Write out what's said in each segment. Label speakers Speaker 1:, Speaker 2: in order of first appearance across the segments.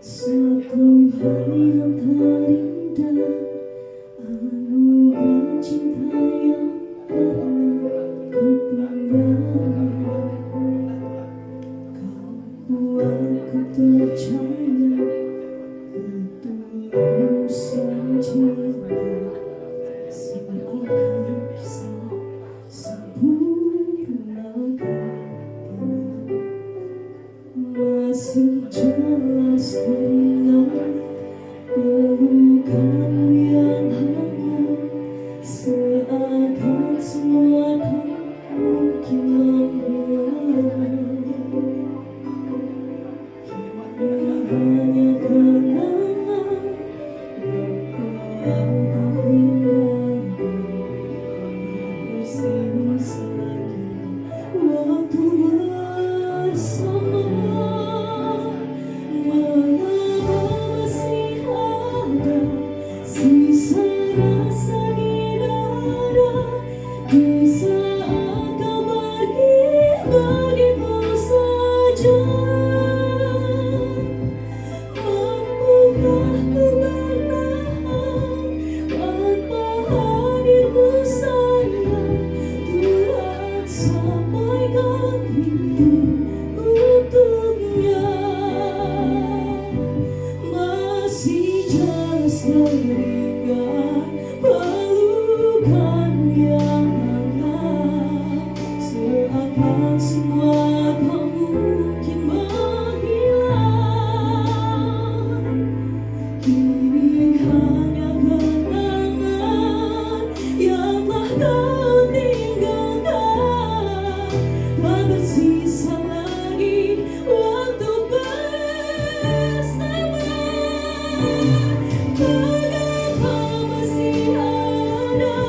Speaker 1: Satu hari yang terindah, anugerah cinta yang pernah ku pegang. Kau buatku percaya ketulusan cinta seakan bisa sempurnakan. Masih jelas teringat pelukanmu yang hangat, seakan semua tak mungkin menghilang. Kini hanya kenangan yang telah tinggalkan. Bersisa lagi waktu bersama. Sisa rasa di dada di saat kau pergi begitu saja. Mampukah ku bertahan tanpa hadirmu sayang? Tuhan sampaikan rindu untuknya. Masih jelas teringat pelukan yang hangat, seakan semua tak mungkin menghilang. Kini hanya kenangan yang telah kau tinggalkan. Tak bersisa lagi waktu bersama. Mengapa masih ada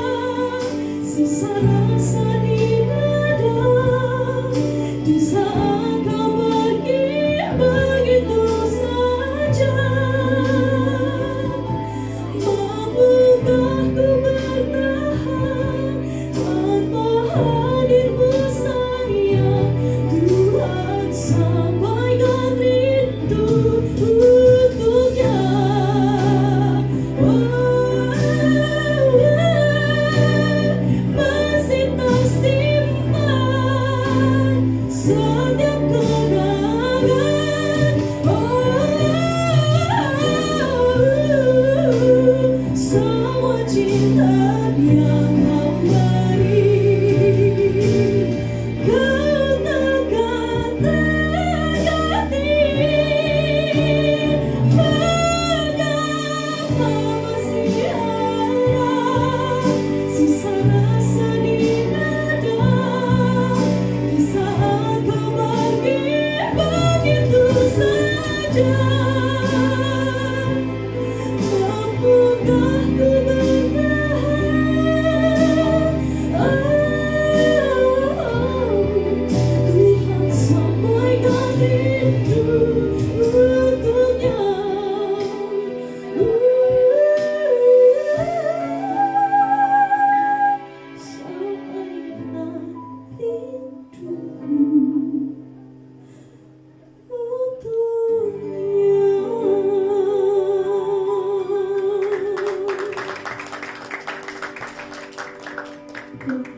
Speaker 1: sisa rasa di dada di saat kau pergi begitu saja? Mampukah ku bertahan tanpa hadirmu sayang? Tuhan sampaikan rindu untuknya. Masih tersimpan setiap kenangan. Semua cinta yang kau beri, kau takkan terganti. Mengapa masih ada sisa rasa di dada di saat kau pergi begitu saja? Mampukah ku bertahan? Tuhan sampaikan rindu untuknya. Sampaikan rindu untuknya.